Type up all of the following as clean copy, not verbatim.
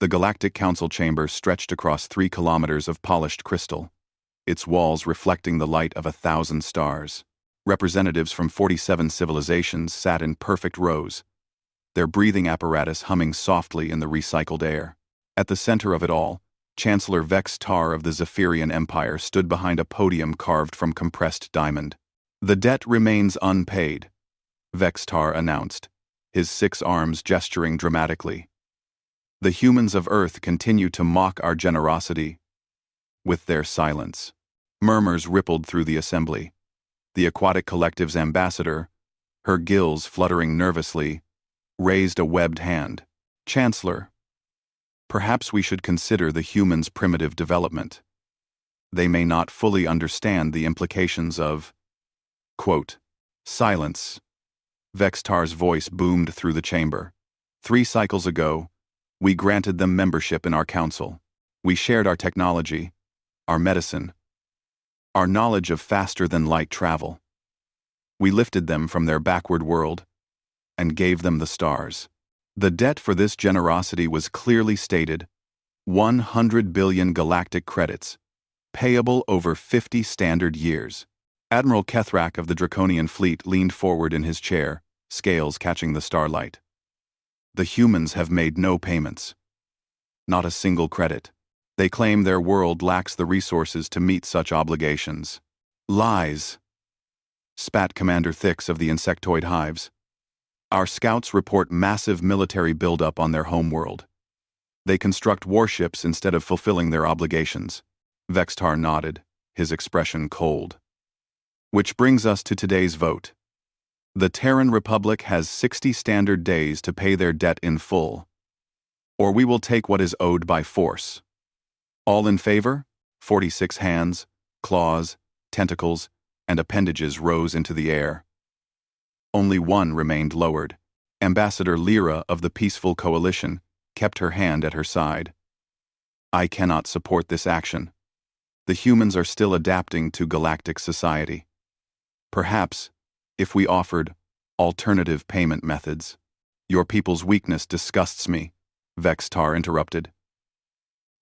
The Galactic Council chamber stretched across 3 kilometers of polished crystal, its walls reflecting the light of 1,000 stars. Representatives from 47 civilizations sat in perfect rows, their breathing apparatus humming softly in the recycled air. At the center of it all, Chancellor Vex Tar of the Zephyrian Empire stood behind a podium carved from compressed diamond. "The debt remains unpaid," Vex Tar announced, his 6 arms gesturing dramatically. "The humans of Earth continue to mock our generosity with their silence." Murmurs rippled through the assembly. The Aquatic Collective's ambassador, her gills fluttering nervously, raised a webbed hand. "Chancellor, perhaps we should consider the humans' primitive development. They may not fully understand the implications of..." Quote, "Silence." Vex Tar's voice boomed through the chamber. "3 cycles ago, we granted them membership in our council. We shared our technology, our medicine, our knowledge of faster-than-light travel. We lifted them from their backward world and gave them the stars. The debt for this generosity was clearly stated: 100 billion galactic credits, payable over 50 standard years." Admiral Kethrak of the Draconian Fleet leaned forward in his chair, scales catching the starlight. "The humans have made no payments. Not a single credit. They claim their world lacks the resources to meet such obligations." "Lies," spat Commander Thix of the insectoid hives. "Our scouts report massive military buildup on their homeworld. They construct warships instead of fulfilling their obligations." Vex Tar nodded, his expression cold. "Which brings us to today's vote. The Terran Republic has 60 standard days to pay their debt in full, or we will take what is owed by force. All in favor?" 46 hands, claws, tentacles, and appendages rose into the air. Only one remained lowered. Ambassador Lyra of the Peaceful Coalition kept her hand at her side. "I cannot support this action. The humans are still adapting to galactic society. Perhaps, if we offered alternative payment methods..." "Your people's weakness disgusts me," Vex Tar interrupted.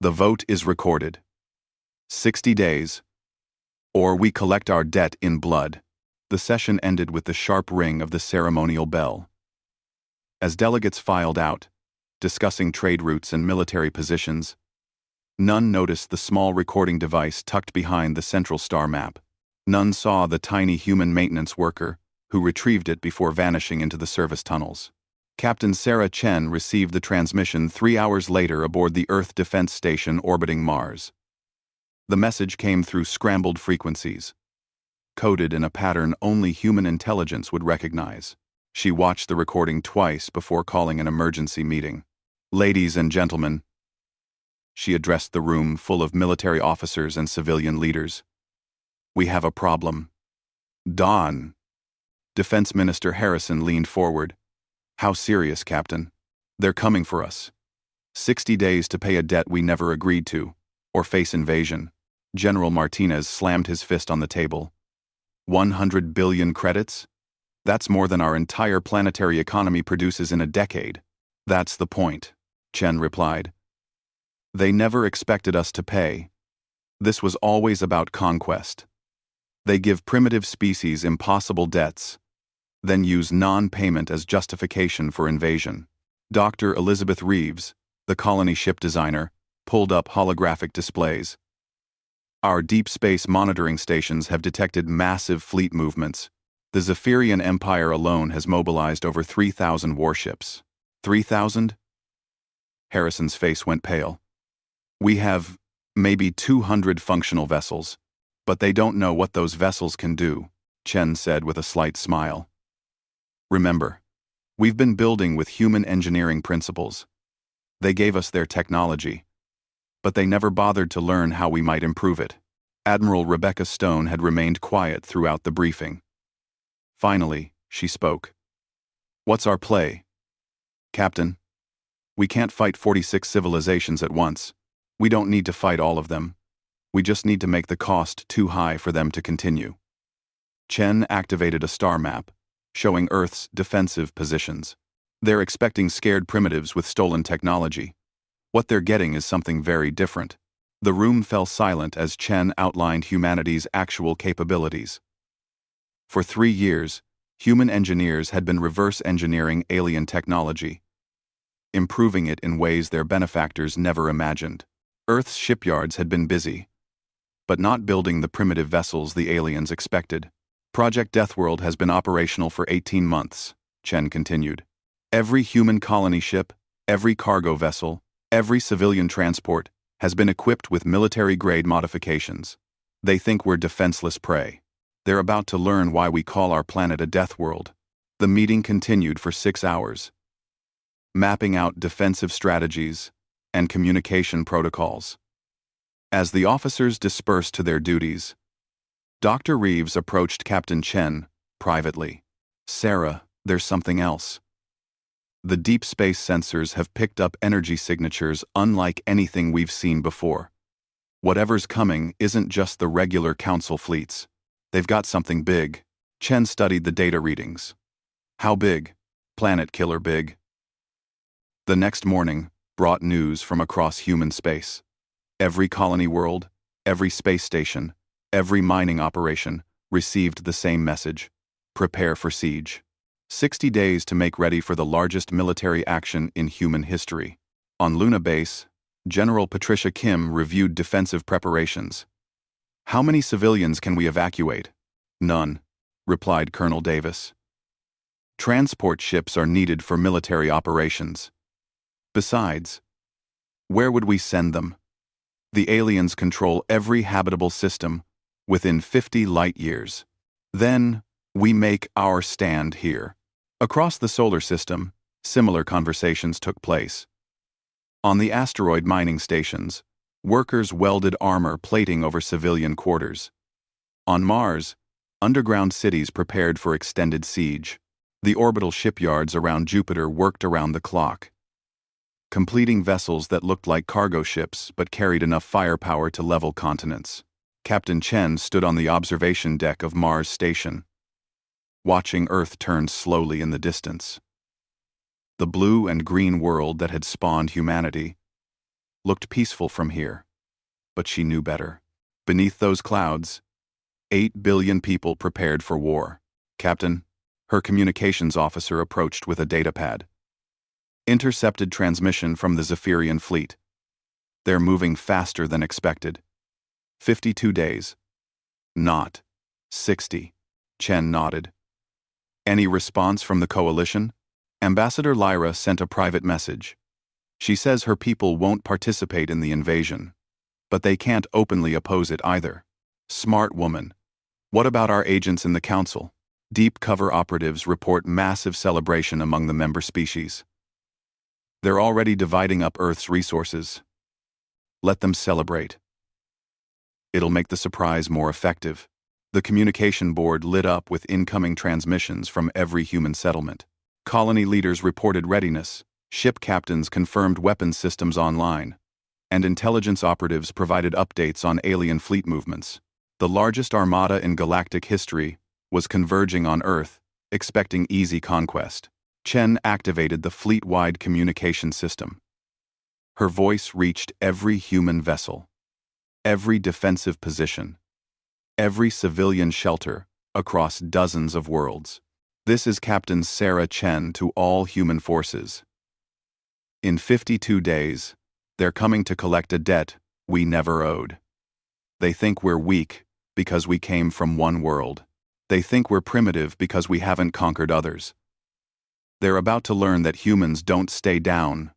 "The vote is recorded. 60 days, or we collect our debt in blood." The session ended with the sharp ring of the ceremonial bell. As delegates filed out, discussing trade routes and military positions, none noticed the small recording device tucked behind the central star map. None saw the tiny human maintenance worker who retrieved it before vanishing into the service tunnels. Captain Sarah Chen received the transmission 3 hours later aboard the Earth Defense Station orbiting Mars. The message came through scrambled frequencies, coded in a pattern only human intelligence would recognize. She watched the recording twice before calling an emergency meeting. "Ladies and gentlemen," she addressed the room full of military officers and civilian leaders, "we have a problem." "Dawn." Defense Minister Harrison leaned forward. "How serious, Captain?" "They're coming for us. 60 days to pay a debt we never agreed to, or face invasion." General Martinez slammed his fist on the table. 100 billion credits? That's more than our entire planetary economy produces in a decade. "That's the point," Chen replied. "They never expected us to pay. This was always about conquest. They give primitive species impossible debts, then use non-payment as justification for invasion." Dr. Elizabeth Reeves, the colony ship designer, pulled up holographic displays. "Our deep space monitoring stations have detected massive fleet movements. The Zephyrian Empire alone has mobilized over 3,000 warships." 3,000? Harrison's face went pale. "We have maybe 200 functional vessels, but they don't know what those vessels can do," Chen said with a slight smile. "Remember, we've been building with human engineering principles. They gave us their technology, but they never bothered to learn how we might improve it." Admiral Rebecca Stone had remained quiet throughout the briefing. Finally, she spoke. "What's our play?" "Captain, we can't fight 46 civilizations at once. We don't need to fight all of them. We just need to make the cost too high for them to continue." Chen activated a star map, showing Earth's defensive positions. "They're expecting scared primitives with stolen technology. What they're getting is something very different. The room fell silent as Chen outlined humanity's actual capabilities. For 3 years, human engineers had been reverse engineering alien technology, improving it in ways their benefactors never imagined. Earth's shipyards had been busy, but not building the primitive vessels the aliens expected. Project Deathworld has been operational for 18 months, Chen continued. Every human colony ship, every cargo vessel, every civilian transport has been equipped with military-grade modifications. They think we're defenseless prey. They're about to learn why we call our planet a death world. The meeting continued for 6 hours, mapping out defensive strategies and communication protocols. As the officers dispersed to their duties, Dr. Reeves approached Captain Chen privately. "Sarah, there's something else. The deep space sensors have picked up energy signatures unlike anything we've seen before. Whatever's coming isn't just the regular Council fleets. They've got something big." Chen studied the data readings. "How big? Planet killer big?" The next morning brought news from across human space. Every colony world, every space station, every mining operation received the same message: prepare for siege. 60 days to make ready for the largest military action in human history. On Luna Base, General Patricia Kim reviewed defensive preparations. "How many civilians can we evacuate?" "None," replied Colonel Davis. "Transport ships are needed for military operations. Besides, where would we send them? The aliens control every habitable system within 50 light-years. Then, we make our stand here." Across the solar system, similar conversations took place. On the asteroid mining stations, workers welded armor plating over civilian quarters. On Mars, underground cities prepared for extended siege. The orbital shipyards around Jupiter worked around the clock, completing vessels that looked like cargo ships but carried enough firepower to level continents. Captain Chen stood on the observation deck of Mars Station, watching Earth turn slowly in the distance. The blue and green world that had spawned humanity looked peaceful from here, but she knew better. Beneath those clouds, 8 billion people prepared for war. "Captain," her communications officer approached with a datapad. "Intercepted transmission from the Zephyrian fleet. They're moving faster than expected. 52 days. Not 60. Chen nodded. "Any response from the coalition?" Ambassador Lyra sent a private message. "She says her people won't participate in the invasion, but they can't openly oppose it either." "Smart woman. What about our agents in the Council?" Deep cover operatives report massive celebration among the member species. "They're already dividing up Earth's resources. Let them celebrate. It'll make the surprise more effective." The communication board lit up with incoming transmissions from every human settlement. Colony leaders reported readiness, ship captains confirmed weapons systems online, and intelligence operatives provided updates on alien fleet movements. The largest armada in galactic history was converging on Earth, expecting easy conquest. Chen activated the fleet-wide communication system. Her voice reached every human vessel, every defensive position, every civilian shelter across dozens of worlds. "This is Captain Sarah Chen to all human forces. In 52 days, they're coming to collect a debt we never owed. They think we're weak because we came from one world. They think we're primitive because we haven't conquered others. They're about to learn that humans don't stay down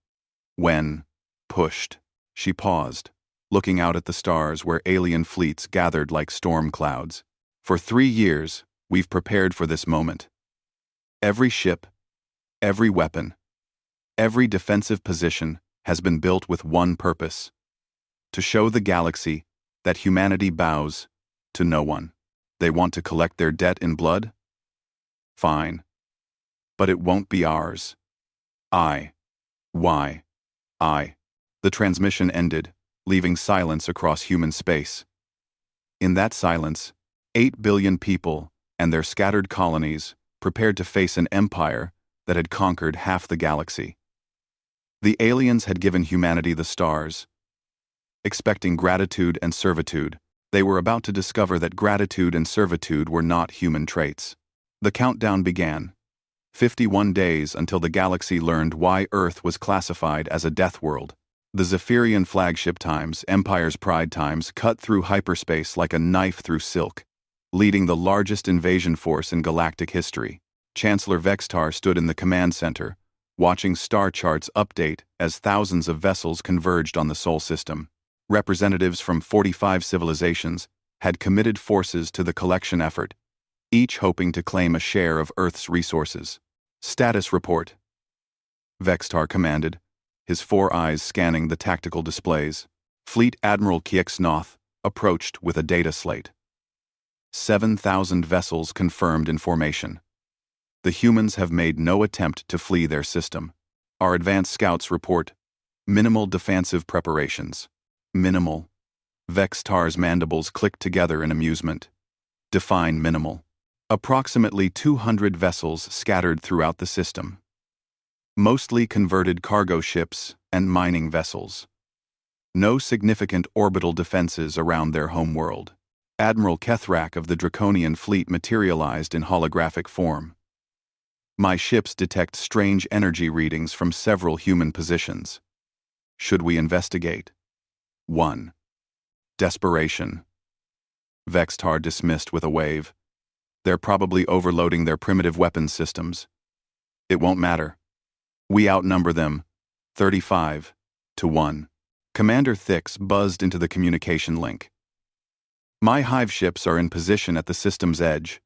when pushed." She paused, looking out at the stars where alien fleets gathered like storm clouds. "For 3 years, we've prepared for this moment. Every ship, every weapon, every defensive position has been built with one purpose: to show the galaxy that humanity bows to no one. They want to collect their debt in blood? Fine. But it won't be ours. I. The transmission ended, leaving silence across human space. In that silence, 8 billion people and their scattered colonies prepared to face an empire that had conquered half the galaxy. The aliens had given humanity the stars, expecting gratitude and servitude. They were about to discover that gratitude and servitude were not human traits. The countdown began. 51 days until the galaxy learned why Earth was classified as a death world. The Zephyrian flagship times, Empire's Pride times, cut through hyperspace like a knife through silk, leading the largest invasion force in galactic history. Chancellor Vextar stood in the command center, watching star charts update as thousands of vessels converged on the Sol system. Representatives from 45 civilizations had committed forces to the collection effort, each hoping to claim a share of Earth's resources. Status report, Vextar commanded, his 4 eyes scanning the tactical displays. Fleet Admiral Kiexnoth approached with a data slate. 7,000 vessels confirmed in formation. The humans have made no attempt to flee their system. Our advanced scouts report minimal defensive preparations. Minimal. Vextar's mandibles clicked together in amusement. Define minimal. Approximately 200 vessels scattered throughout the system. Mostly converted cargo ships and mining vessels. No significant orbital defenses around their homeworld. Admiral Kethrak of the Draconian fleet materialized in holographic form. My ships detect strange energy readings from several human positions. Should we investigate? 1. Desperation. Vextar dismissed with a wave. They're probably overloading their primitive weapons systems. It won't matter. We outnumber them, 35 to 1. Commander Thix buzzed into the communication link. My hive ships are in position at the system's edge.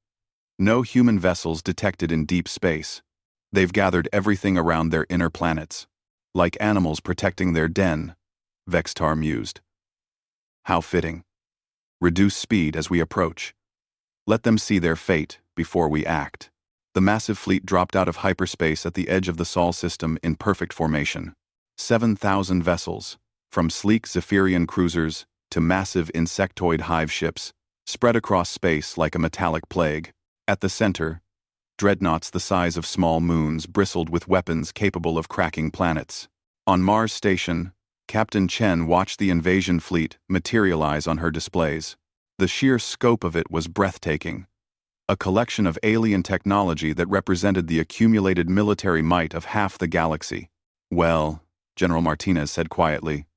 No human vessels detected in deep space. They've gathered everything around their inner planets. Like animals protecting their den, Vextar mused. How fitting. Reduce speed as we approach. Let them see their fate before we act. The massive fleet dropped out of hyperspace at the edge of the Sol system in perfect formation. 7,000 vessels, from sleek Zephyrian cruisers to massive insectoid hive ships, spread across space like a metallic plague. At the center, dreadnoughts the size of small moons bristled with weapons capable of cracking planets. On Mars Station, Captain Chen watched the invasion fleet materialize on her displays. The sheer scope of it was breathtaking. A collection of alien technology that represented the accumulated military might of half the galaxy. Well, General Martinez said quietly.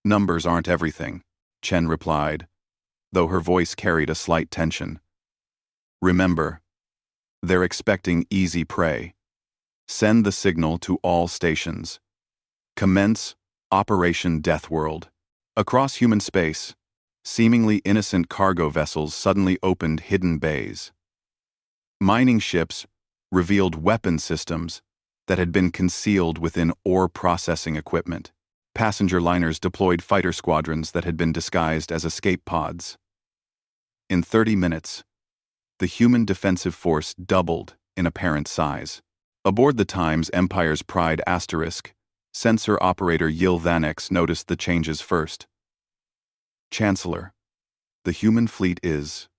Numbers aren't everything, Chen replied, though her voice carried a slight tension. Remember, they're expecting easy prey. Send the signal to all stations. Commence Operation Deathworld. Across human space, seemingly innocent cargo vessels suddenly opened hidden bays. Mining ships revealed weapon systems that had been concealed within ore processing equipment. Passenger liners deployed fighter squadrons that had been disguised as escape pods. In 30 minutes, the human defensive force doubled in apparent size. Aboard the Times Empire's Pride Asterisk, sensor operator Yil Vanex noticed the changes first. Chancellor, the human fleet is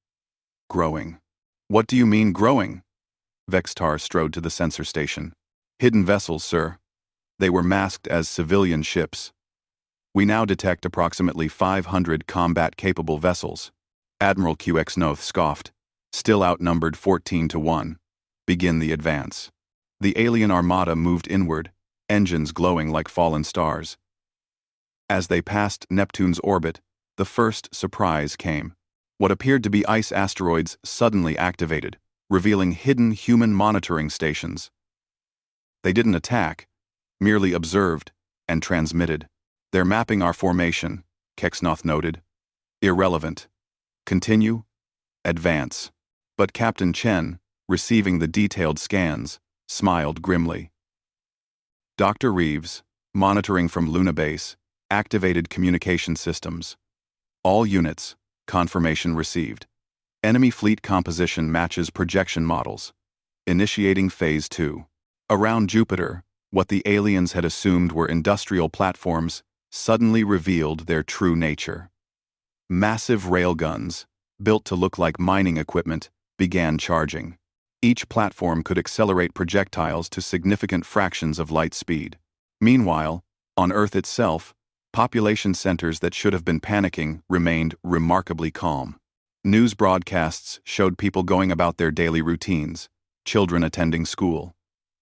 growing. What do you mean growing? Vextar strode to the sensor station. Hidden vessels, sir. They were masked as civilian ships. We now detect approximately 500 combat-capable vessels. Admiral Kiexnoth scoffed. Still outnumbered 14 to 1. Begin the advance. The alien armada moved inward, engines glowing like fallen stars. As they passed Neptune's orbit, the first surprise came. What appeared to be ice asteroids suddenly activated, revealing hidden human monitoring stations. They didn't attack, merely observed and transmitted. They're mapping our formation, Kiexnoth noted. Irrelevant. Continue. Advance. But Captain Chen, receiving the detailed scans, smiled grimly. Dr. Reeves, monitoring from Luna Base, activated communication systems. All units, confirmation received. Enemy fleet composition matches projection models. Initiating Phase 2. Around Jupiter, what the aliens had assumed were industrial platforms suddenly revealed their true nature. Massive railguns, built to look like mining equipment, began charging. Each platform could accelerate projectiles to significant fractions of light speed. Meanwhile, on Earth itself, population centers that should have been panicking remained remarkably calm. News broadcasts showed people going about their daily routines, children attending school,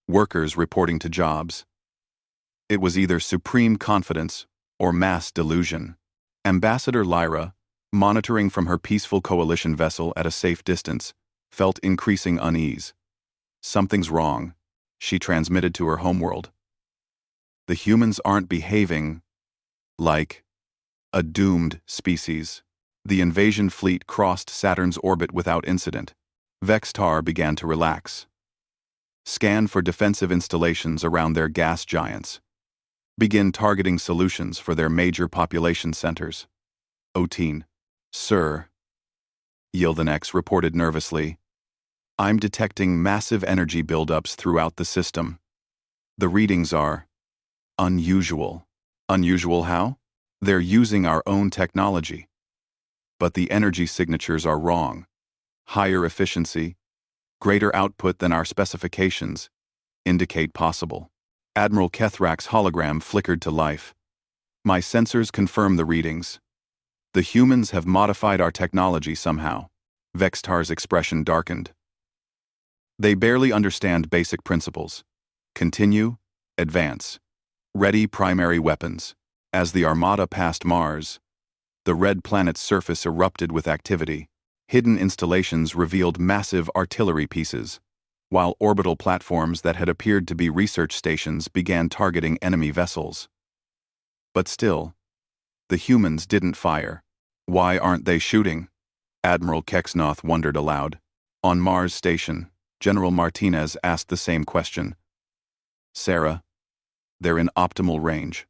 workers reporting to jobs. It was either supreme confidence or mass delusion. Ambassador Lyra, monitoring from her peaceful coalition vessel at a safe distance, felt increasing unease. Something's wrong, she transmitted to her homeworld. The humans aren't behaving like a doomed species. The invasion fleet crossed Saturn's orbit without incident. Vextar began to relax. Scan for defensive installations around their gas giants. Begin targeting solutions for their major population centers. Oteen. Sir. Yildinex reported nervously. I'm detecting massive energy buildups throughout the system. The readings are unusual. Unusual how? They're using our own technology. But the energy signatures are wrong. Higher efficiency, greater output than our specifications, indicate possible. Admiral Kethrak's hologram flickered to life. My sensors confirm the readings. The humans have modified our technology somehow. Vextar's expression darkened. They barely understand basic principles. Continue, advance. Ready primary weapons. As the Armada passed Mars, the red planet's surface erupted with activity. Hidden installations revealed massive artillery pieces, while orbital platforms that had appeared to be research stations began targeting enemy vessels. But still, the humans didn't fire. Why aren't they shooting? Admiral Kexnoth wondered aloud. On Mars Station, General Martinez asked the same question. Sarah, they're in optimal range.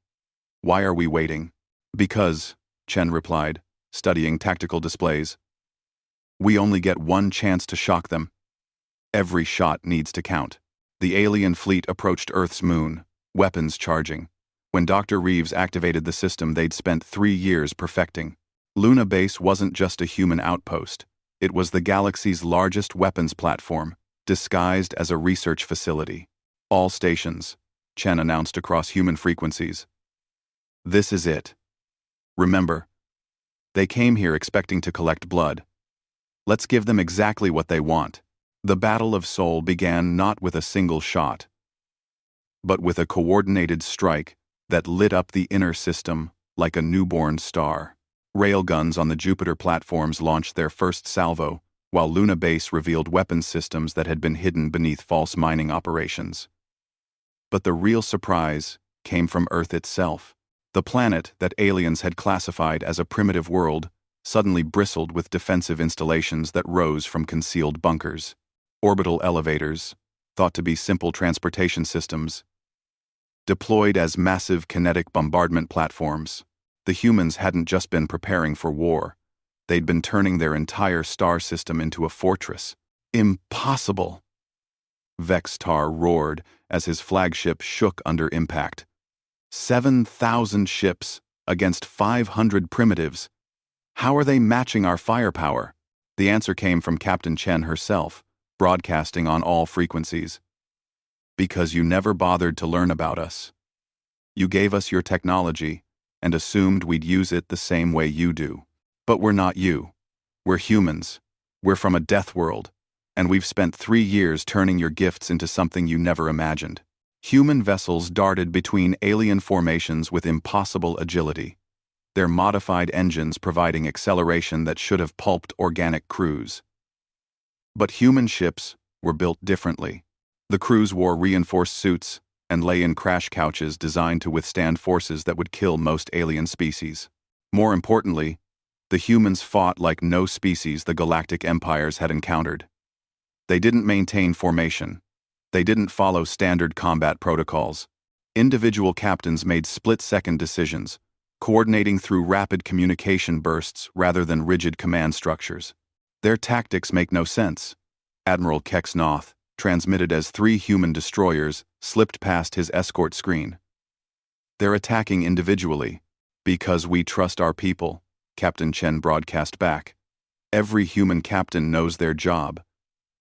Why are we waiting? Because, Chen replied, studying tactical displays. We only get one chance to shock them. Every shot needs to count. The alien fleet approached Earth's moon, weapons charging. When Dr. Reeves activated the system they'd spent 3 years perfecting. Luna Base wasn't just a human outpost. It was the galaxy's largest weapons platform, disguised as a research facility. All stations, Chen announced across human frequencies. This is it. Remember, they came here expecting to collect blood. Let's give them exactly what they want. The Battle of Sol began not with a single shot, but with a coordinated strike that lit up the inner system like a newborn star. Railguns on the Jupiter platforms launched their first salvo, while Luna Base revealed weapons systems that had been hidden beneath false mining operations. But the real surprise came from Earth itself. The planet that aliens had classified as a primitive world suddenly bristled with defensive installations that rose from concealed bunkers. Orbital elevators, thought to be simple transportation systems, deployed as massive kinetic bombardment platforms. The humans hadn't just been preparing for war. They'd been turning their entire star system into a fortress. Impossible! Vextar roared as his flagship shook under impact. 7,000 ships against 500 primitives. How are they matching our firepower? The answer came from Captain Chen herself, broadcasting on all frequencies. Because you never bothered to learn about us. You gave us your technology and assumed we'd use it the same way you do. But we're not you. We're humans. We're from a death world, and we've spent 3 years turning your gifts into something you never imagined. Human vessels darted between alien formations with impossible agility, their modified engines providing acceleration that should have pulped organic crews. But human ships were built differently. The crews wore reinforced suits and lay in crash couches designed to withstand forces that would kill most alien species. More importantly, the humans fought like no species the galactic empires had encountered. They didn't maintain formation. They didn't follow standard combat protocols. Individual captains made split-second decisions, coordinating through rapid communication bursts rather than rigid command structures. Their tactics make no sense. Admiral Kexnoth, transmitted as 3 human destroyers, slipped past his escort screen. They're attacking individually. Because we trust our people, Captain Chen broadcast back. Every human captain knows their job.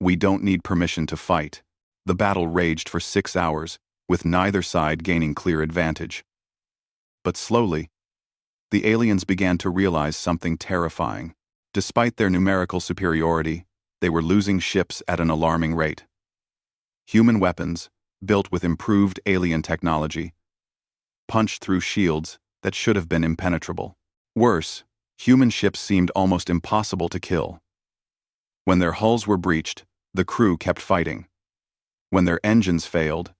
We don't need permission to fight. The battle raged for 6 hours, with neither side gaining clear advantage. But slowly, the aliens began to realize something terrifying. Despite their numerical superiority, they were losing ships at an alarming rate. Human weapons, built with improved alien technology, punched through shields that should have been impenetrable. Worse, human ships seemed almost impossible to kill. When their hulls were breached, the crew kept fighting. When their engines failed,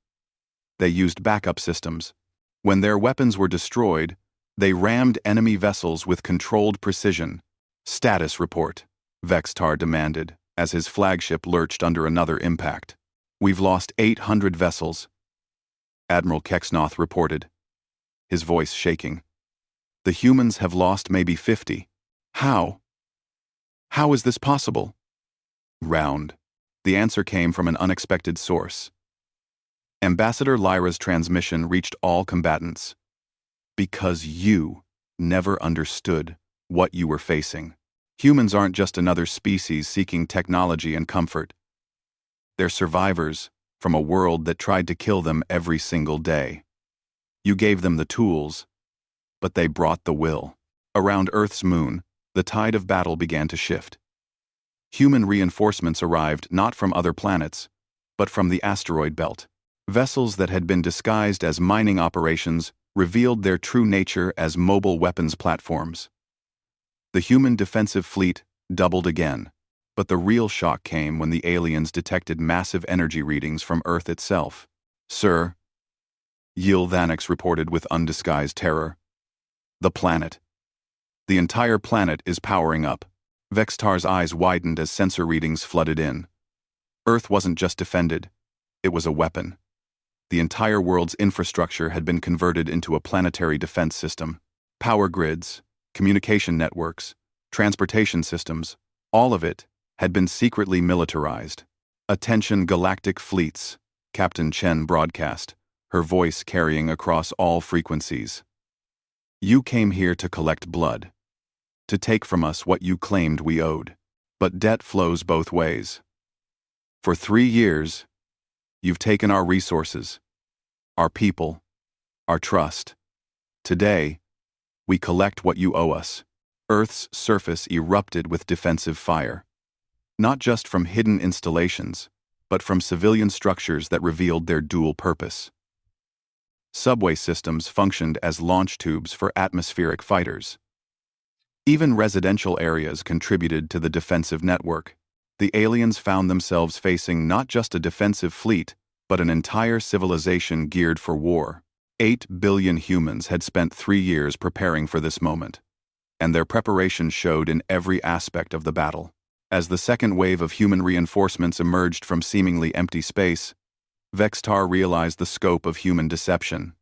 they used backup systems. When their weapons were destroyed, they rammed enemy vessels with controlled precision. "Status report," Vextar demanded, as his flagship lurched under another impact. "We've lost 800 vessels," Admiral Kexnoth reported, his voice shaking. "The humans have lost maybe 50. How? How is this possible?" Round. The answer came from an unexpected source. Ambassador Lyra's transmission reached all combatants. "Because you never understood what you were facing. Humans aren't just another species seeking technology and comfort. They're survivors from a world that tried to kill them every single day. You gave them the tools, but they brought the will." Around Earth's moon, the tide of battle began to shift. Human reinforcements arrived not from other planets, but from the asteroid belt. Vessels that had been disguised as mining operations revealed their true nature as mobile weapons platforms. The human defensive fleet doubled again, but the real shock came when the aliens detected massive energy readings from Earth itself. "Sir," Yil Vanix reported with undisguised terror, "the planet. The entire planet is powering up." Vextar's eyes widened as sensor readings flooded in. Earth wasn't just defended, it was a weapon. The entire world's infrastructure had been converted into a planetary defense system. Power grids, communication networks, transportation systems, all of it had been secretly militarized. "Attention galactic fleets," Captain Chen broadcast, her voice carrying across all frequencies. "You came here to collect blood, to take from us what you claimed we owed. But debt flows both ways. For 3 years, you've taken our resources, our people, our trust. Today, we collect what you owe us." Earth's surface erupted with defensive fire. Not just from hidden installations, but from civilian structures that revealed their dual purpose. Subway systems functioned as launch tubes for atmospheric fighters. Even residential areas contributed to the defensive network. The aliens found themselves facing not just a defensive fleet, but an entire civilization geared for war. 8 billion humans had spent 3 years preparing for this moment, and their preparation showed in every aspect of the battle. As the second wave of human reinforcements emerged from seemingly empty space, Vextar realized the scope of human deception.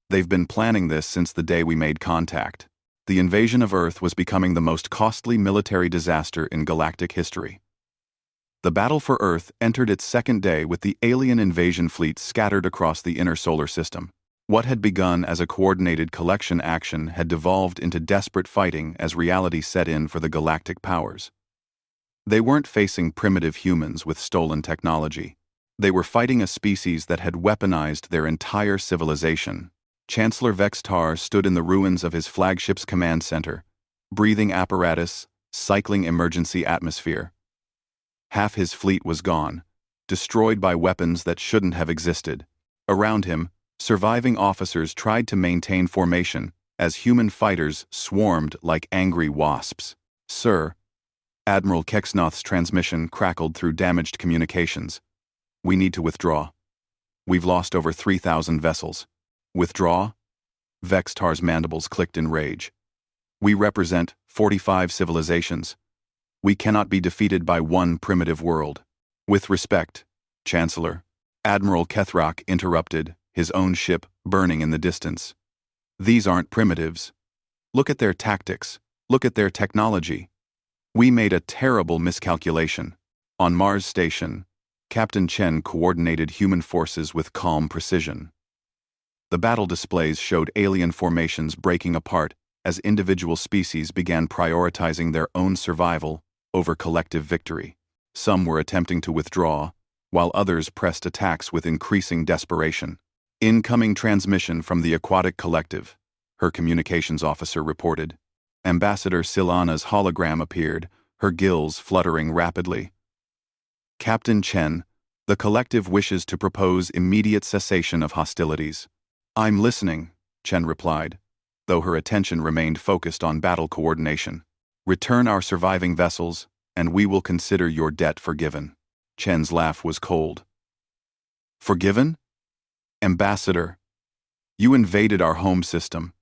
"They've been planning this since the day we made contact." The invasion of Earth was becoming the most costly military disaster in galactic history. The battle for Earth entered its second day with the alien invasion fleet scattered across the inner solar system. What had begun as a coordinated collection action had devolved into desperate fighting as reality set in for the galactic powers. They weren't facing primitive humans with stolen technology. They were fighting a species that had weaponized their entire civilization. Chancellor Vextar stood in the ruins of his flagship's command center, breathing apparatus, cycling emergency atmosphere. Half his fleet was gone, destroyed by weapons that shouldn't have existed. Around him, surviving officers tried to maintain formation as human fighters swarmed like angry wasps. "Sir," Admiral Kexnoth's transmission crackled through damaged communications. "We need to withdraw. We've lost over 3,000 vessels." "Withdraw?" Vextar's mandibles clicked in rage. "We represent 45 civilizations. We cannot be defeated by one primitive world." "With respect, Chancellor," Admiral Kethrak interrupted, his own ship burning in the distance. "These aren't primitives. Look at their tactics. Look at their technology. We made a terrible miscalculation." On Mars Station, Captain Chen coordinated human forces with calm precision. The battle displays showed alien formations breaking apart as individual species began prioritizing their own survival over collective victory. Some were attempting to withdraw, while others pressed attacks with increasing desperation. Incoming transmission from the Aquatic Collective, her communications officer reported. Ambassador Silana's hologram appeared, her gills fluttering rapidly. Captain Chen, the collective wishes to propose immediate cessation of hostilities. I'm listening, Chen replied, though her attention remained focused on battle coordination. Return our surviving vessels, and we will consider your debt forgiven. Chen's laugh was cold. Forgiven? Ambassador, you invaded our home system.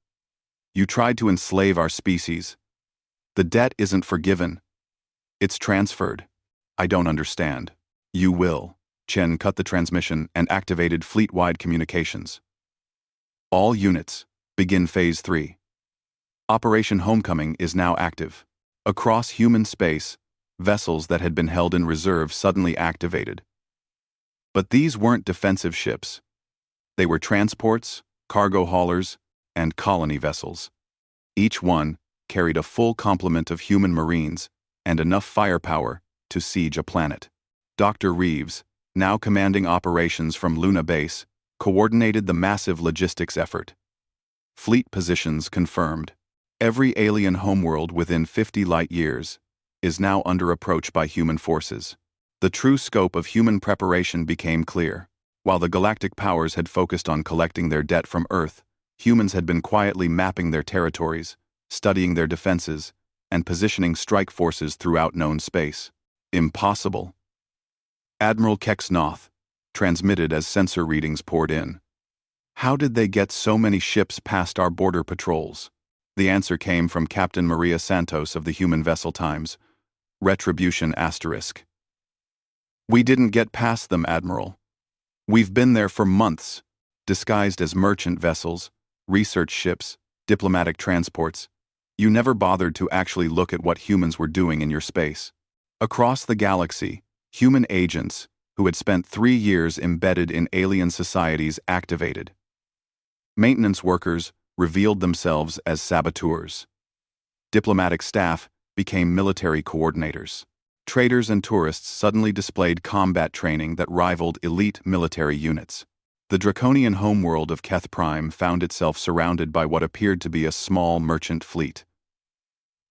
You tried to enslave our species. The debt isn't forgiven. It's transferred. I don't understand. You will. Chen cut the transmission and activated fleet-wide communications. All units, begin Phase 3. Operation Homecoming is now active. Across human space, vessels that had been held in reserve suddenly activated. But these weren't defensive ships. They were transports, cargo haulers, and colony vessels. Each one carried a full complement of human marines and enough firepower to siege a planet. Dr. Reeves, now commanding operations from Luna Base, coordinated the massive logistics effort. Fleet positions confirmed. Every alien homeworld within 50 light-years is now under approach by human forces. The true scope of human preparation became clear. While the galactic powers had focused on collecting their debt from Earth, humans had been quietly mapping their territories, studying their defenses, and positioning strike forces throughout known space. Impossible. Admiral Kexnoth transmitted as sensor readings poured in. How did they get so many ships past our border patrols? The answer came from Captain Maria Santos of the Human Vessel Times. Retribution **. We didn't get past them, Admiral. We've been there for months, disguised as merchant vessels, research ships, diplomatic transports. You never bothered to actually look at what humans were doing in your space. Across the galaxy, human agents, who had spent 3 years embedded in alien societies, activated. Maintenance workers revealed themselves as saboteurs. Diplomatic staff became military coordinators. Traders and tourists suddenly displayed combat training that rivaled elite military units. The draconian homeworld of Keth Prime found itself surrounded by what appeared to be a small merchant fleet.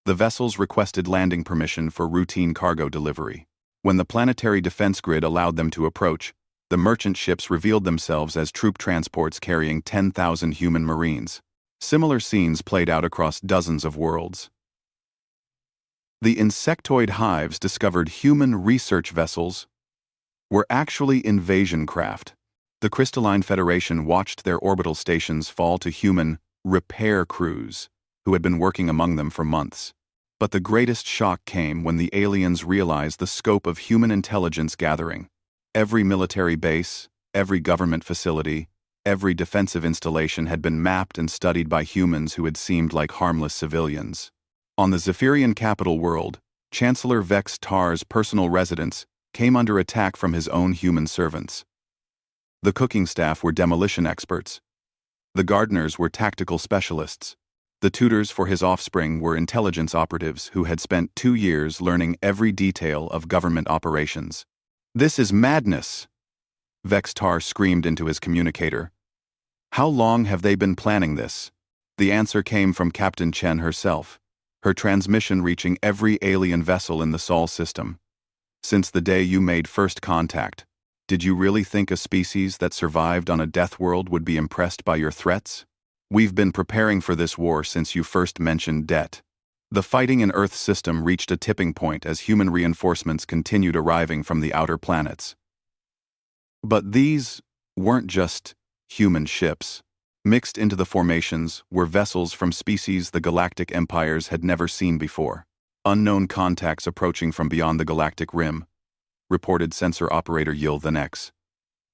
The vessels requested landing permission for routine cargo delivery. When the planetary defense grid allowed them to approach, the merchant ships revealed themselves as troop transports carrying 10,000 human marines. Similar scenes played out across dozens of worlds. The insectoid hives discovered human research vessels were actually invasion craft. The Crystalline Federation watched their orbital stations fall to human repair crews who had been working among them for months. But the greatest shock came when the aliens realized the scope of human intelligence gathering. Every military base, every government facility, every defensive installation had been mapped and studied by humans who had seemed like harmless civilians. On the Zephyrian capital world, Chancellor Vex Tar's personal residence came under attack from his own human servants. The cooking staff were demolition experts. The gardeners were tactical specialists. The tutors for his offspring were intelligence operatives who had spent 2 years learning every detail of government operations. This is madness! Vex Tar screamed into his communicator. How long have they been planning this? The answer came from Captain Chen herself, her transmission reaching every alien vessel in the Sol system. Since the day you made first contact, did you really think a species that survived on a death world would be impressed by your threats? We've been preparing for this war since you first mentioned debt. The fighting in Earth's system reached a tipping point as human reinforcements continued arriving from the outer planets. But these weren't just human ships. Mixed into the formations were vessels from species the galactic empires had never seen before. Unknown contacts approaching from beyond the galactic rim, reported sensor operator Yil the Nex.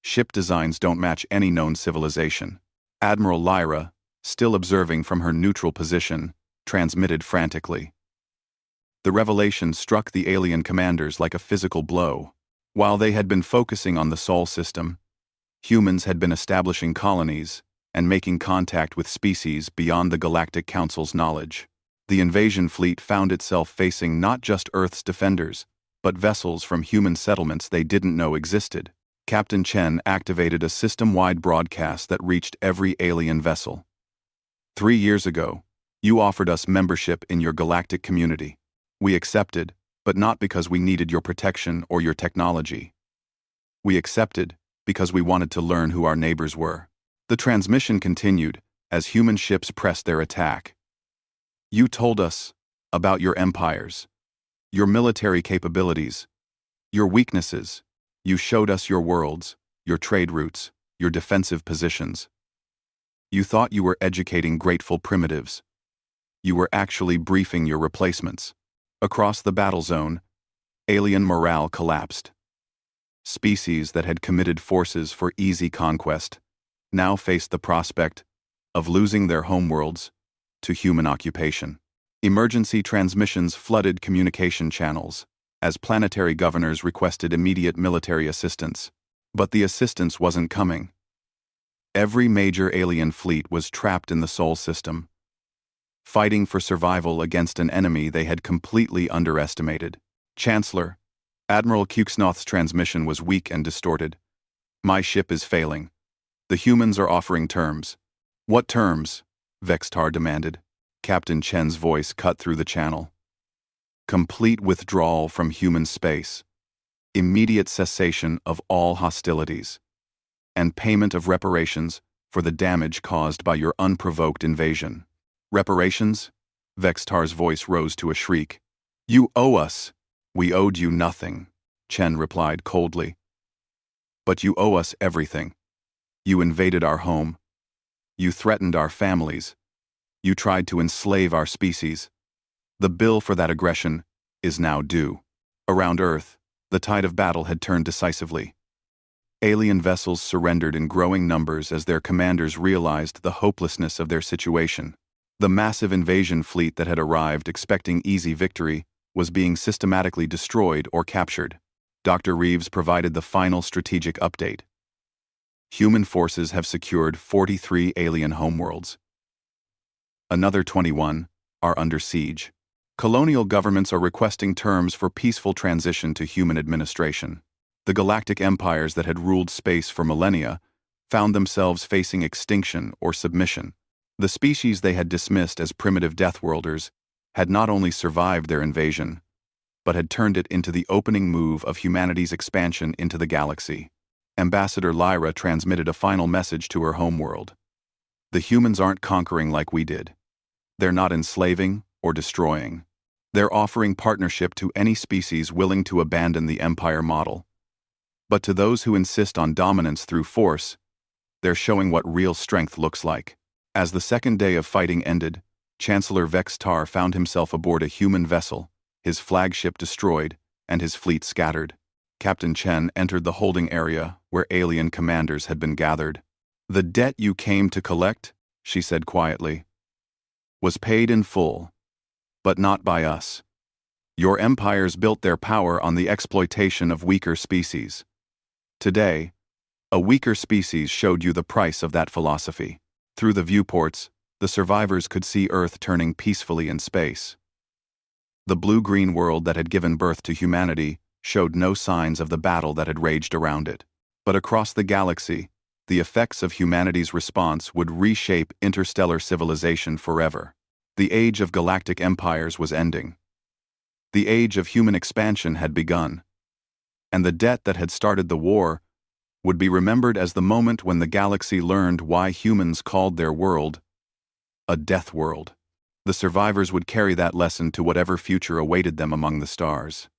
Ship designs don't match any known civilization. Admiral Lyra, still observing from her neutral position, transmitted frantically. The revelation struck the alien commanders like a physical blow. While they had been focusing on the Sol system, humans had been establishing colonies and making contact with species beyond the Galactic Council's knowledge. The invasion fleet found itself facing not just Earth's defenders, but vessels from human settlements they didn't know existed. Captain Chen activated a system-wide broadcast that reached every alien vessel. 3 years ago, you offered us membership in your galactic community. We accepted, but not because we needed your protection or your technology. We accepted because we wanted to learn who our neighbors were. The transmission continued as human ships pressed their attack. You told us about your empires, your military capabilities, your weaknesses. You showed us your worlds, your trade routes, your defensive positions. You thought you were educating grateful primitives. You were actually briefing your replacements. Across the battle zone, alien morale collapsed. Species that had committed forces for easy conquest now faced the prospect of losing their homeworlds to human occupation. Emergency transmissions flooded communication channels as planetary governors requested immediate military assistance. But the assistance wasn't coming. Every major alien fleet was trapped in the Sol system, fighting for survival against an enemy they had completely underestimated. Chancellor, Admiral Kuxnoth's transmission was weak and distorted. My ship is failing. The humans are offering terms. What terms? Vextar demanded. Captain Chen's voice cut through the channel. Complete withdrawal from human space, immediate cessation of all hostilities, and payment of reparations for the damage caused by your unprovoked invasion. Reparations? Vextar's voice rose to a shriek. You owe us. We owed you nothing, Chen replied coldly. But you owe us everything. You invaded our home. You threatened our families. You tried to enslave our species. The bill for that aggression is now due. Around Earth, the tide of battle had turned decisively. Alien vessels surrendered in growing numbers as their commanders realized the hopelessness of their situation. The massive invasion fleet that had arrived expecting easy victory was being systematically destroyed or captured. Dr. Reeves provided the final strategic update. Human forces have secured 43 alien homeworlds. Another 21 are under siege. Colonial governments are requesting terms for peaceful transition to human administration. The galactic empires that had ruled space for millennia found themselves facing extinction or submission. The species they had dismissed as primitive Deathworlders had not only survived their invasion, but had turned it into the opening move of humanity's expansion into the galaxy. Ambassador Lyra transmitted a final message to her homeworld. The humans aren't conquering like we did. They're not enslaving or destroying. They're offering partnership to any species willing to abandon the empire model. But to those who insist on dominance through force, they're showing what real strength looks like. As the second day of fighting ended, Chancellor Vextar found himself aboard a human vessel, his flagship destroyed, and his fleet scattered. Captain Chen entered the holding area where alien commanders had been gathered. The debt you came to collect, she said quietly, was paid in full, but not by us. Your empires built their power on the exploitation of weaker species. Today, a weaker species showed you the price of that philosophy. Through the viewports, the survivors could see Earth turning peacefully in space. The blue-green world that had given birth to humanity showed no signs of the battle that had raged around it. But across the galaxy, the effects of humanity's response would reshape interstellar civilization forever. The age of galactic empires was ending. The age of human expansion had begun. And the debt that had started the war would be remembered as the moment when the galaxy learned why humans called their world a death world. The survivors would carry that lesson to whatever future awaited them among the stars.